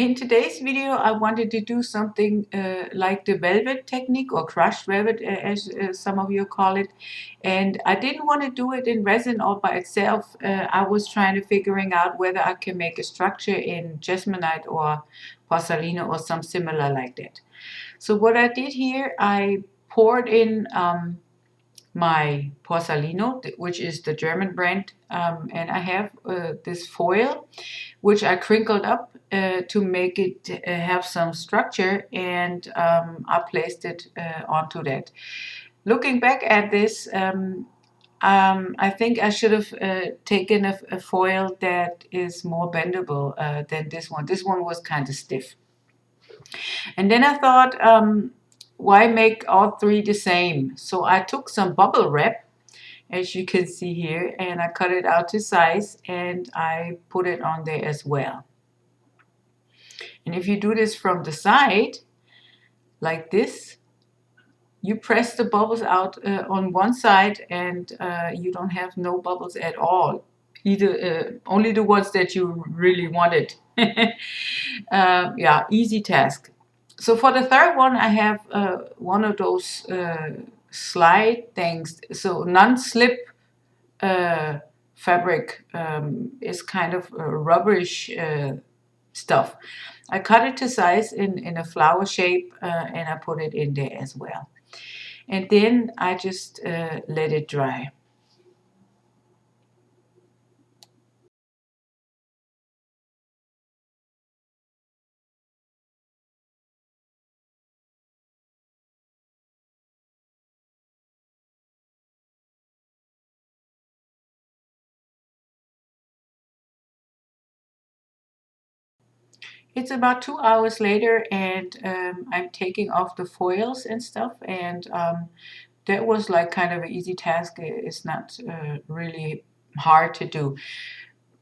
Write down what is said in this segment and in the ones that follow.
In today's video, I wanted to do something like the velvet technique, or crushed velvet as some of you call it. And I didn't want to do it in resin all by itself. I was trying to figuring out whether I can make a structure in Jesmonite or Porsalino or some similar like that. So what I did here, I poured in my Porsalino, which is the German brand, and I have this foil which I crinkled up to make it have some structure, and I placed it onto that. Looking back at this, I think I should have taken a foil that is more bendable than this one. This one was kind of stiff. And then I thought, why make all three the same? So I took some bubble wrap, as you can see here, and I cut it out to size and I put it on there as well. And if you do this from the side, like this, you press the bubbles out on one side, and you don't have no bubbles at all. Either only the ones that you really wanted. Yeah, easy task. So for the third one, I have one of those slide things. So non-slip fabric is kind of rubberish stuff. I cut it to size in a flower shape, and I put it in there as well. And then I just let it dry. It's about 2 hours later, and I'm taking off the foils and stuff, and that was like kind of an easy task. It's not really hard to do.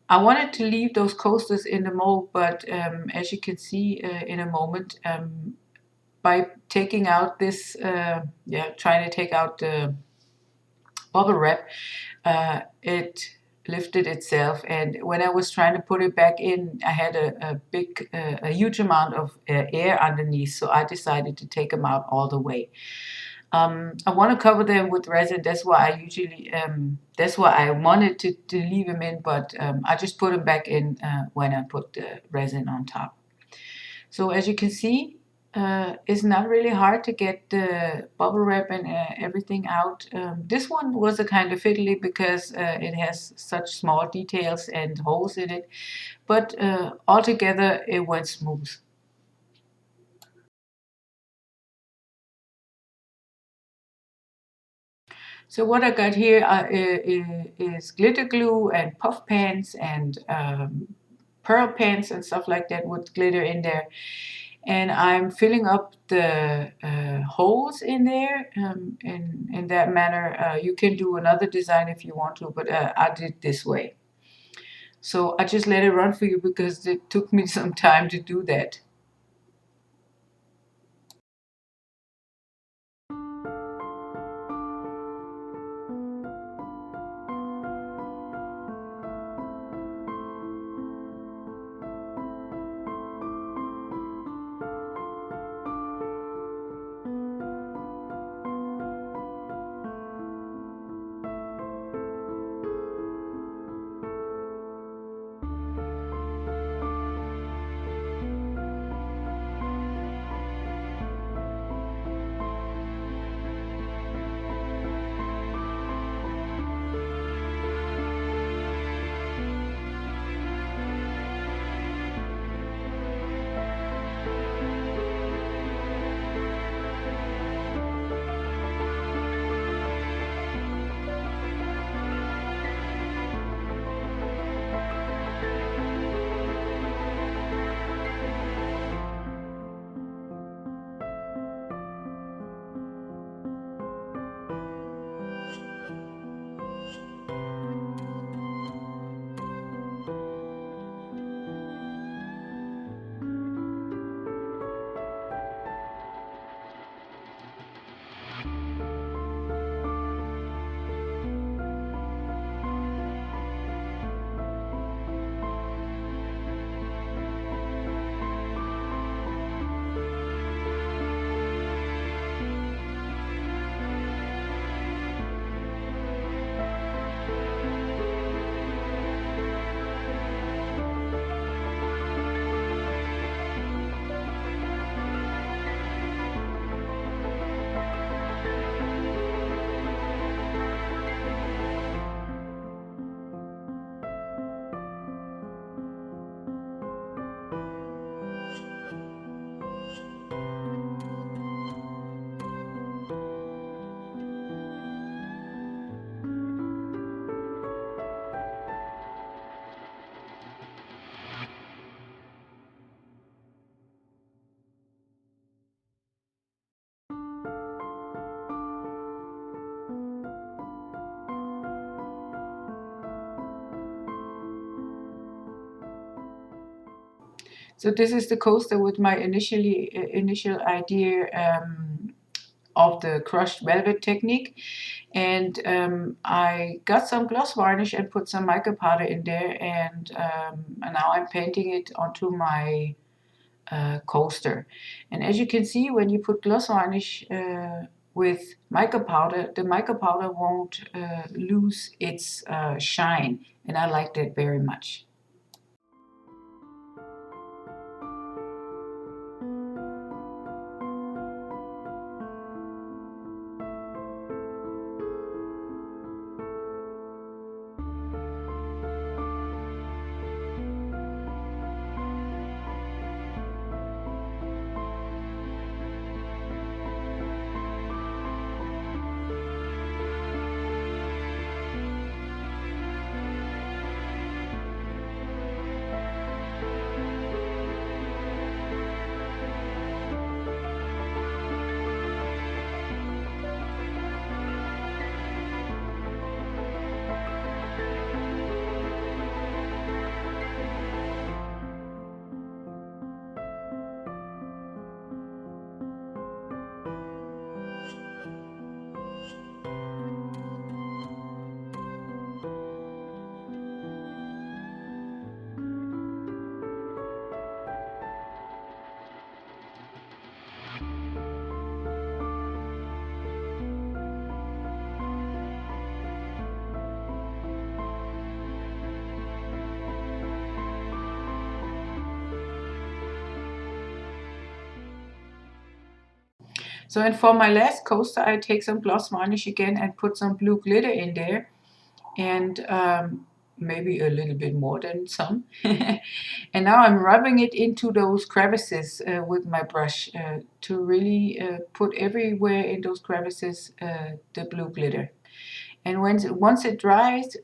I wanted to leave those coasters in the mold, but as you can see in a moment, by taking out this, trying to take out the bubble wrap, it lifted itself, and when I was trying to put it back in, I had a huge amount of air underneath, so I decided to take them out all the way. I want to cover them with resin. That's why I usually that's why I wanted to leave them in, but I just put them back in when I put the resin on top. So as you can see, it's not really hard to get the bubble wrap and everything out. This one was a kind of fiddly because it has such small details and holes in it, but altogether it went smooth. So what I got here is glitter glue and puff pans and pearl pans and stuff like that with glitter in there. And I'm filling up the holes in there in that manner. You can do another design if you want to, but I did this way. So I just let it run for you because it took me some time to do that. So this is the coaster with my initial idea of the crushed velvet technique. And I got some gloss varnish and put some mica powder in there, and now I'm painting it onto my coaster. And as you can see, when you put gloss varnish with mica powder, the mica powder won't lose its shine, and I like that very much. So, and for my last coaster, I take some gloss varnish again and put some blue glitter in there, and maybe a little bit more than some. And now I'm rubbing it into those crevices with my brush to really put everywhere in those crevices the blue glitter. And once it dries,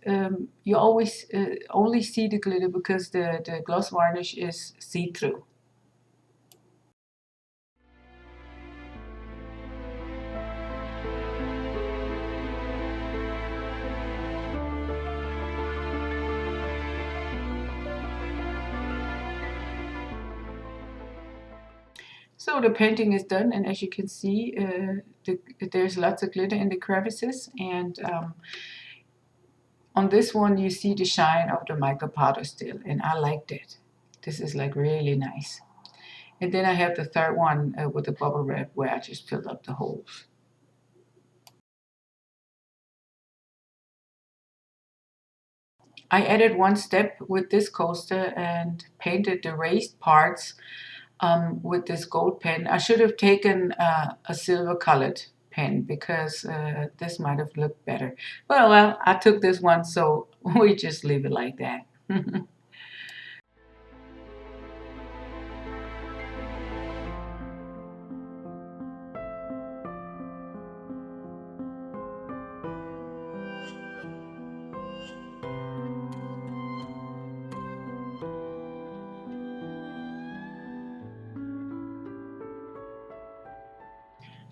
you always only see the glitter because the gloss varnish is see-through. So the painting is done, and as you can see, there's lots of glitter in the crevices, and on this one you see the shine of the mica powder still, and I like that. This is like really nice. And then I have the third one with the bubble wrap where I just filled up the holes. I added one step with this coaster and painted the raised parts with this gold pen. I should have taken a silver colored pen because this might have looked better. Well, I took this one, so we just leave it like that.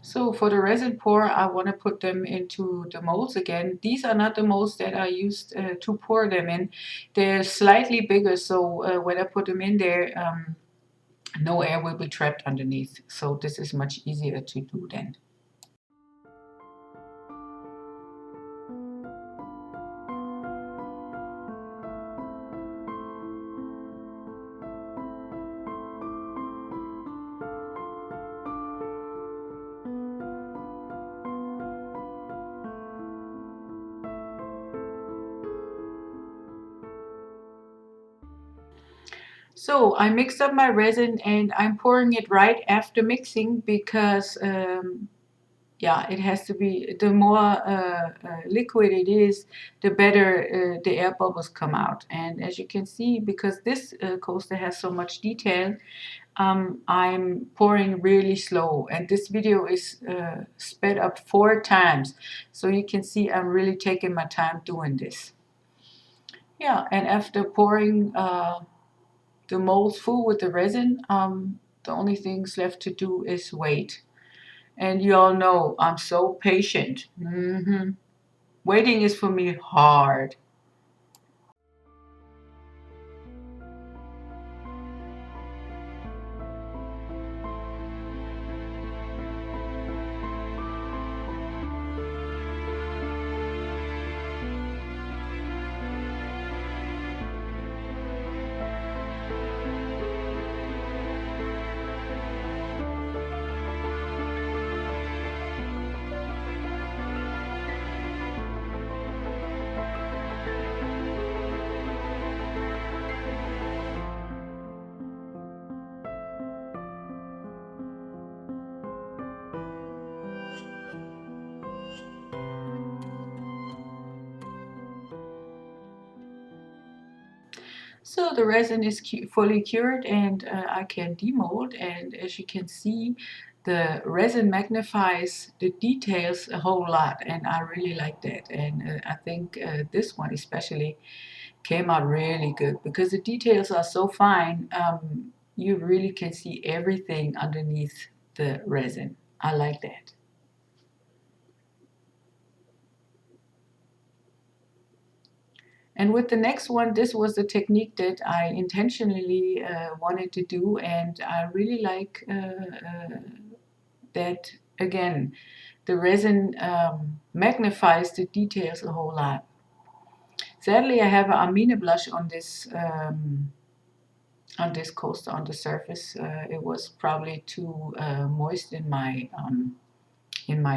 So for the resin pour, I want to put them into the molds again. These are not the molds that I used to pour them in. They're slightly bigger, so when I put them in there, no air will be trapped underneath. So this is much easier to do then. So I mixed up my resin and I'm pouring it right after mixing because yeah, it has to be, the more liquid it is, the better the air bubbles come out. And as you can see, because this coaster has so much detail, I'm pouring really slow, and this video is sped up 4 times, so you can see I'm really taking my time doing this. Yeah, and after pouring the molds full with the resin, the only things left to do is wait. And you all know I'm so patient. Waiting is for me hard. So the resin is fully cured, and I can demold, and as you can see, the resin magnifies the details a whole lot, and I really like that. And I think this one especially came out really good because the details are so fine. You really can see everything underneath the resin. I like that. And with the next one, this was the technique that I intentionally wanted to do, and I really like that. Again, the resin magnifies the details a whole lot. Sadly, I have an amine blush on this coaster on the surface. It was probably too moist in my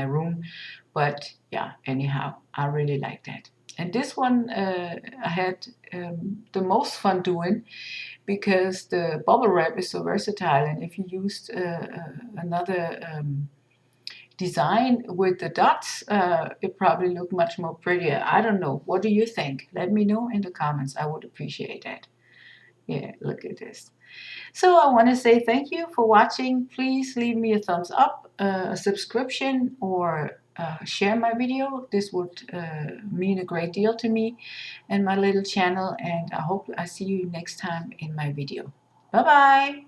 room, but yeah, anyhow, I really like that. And this one I had the most fun doing because the bubble wrap is so versatile, and if you used another design with the dots, it probably looked much more prettier. I don't know. What do you think? Let me know in the comments. I would appreciate that. Yeah, look at this. So I want to say thank you for watching. Please leave me a thumbs up, a subscription, or share my video. This would mean a great deal to me and my little channel. And I hope I see you next time in my video. Bye bye.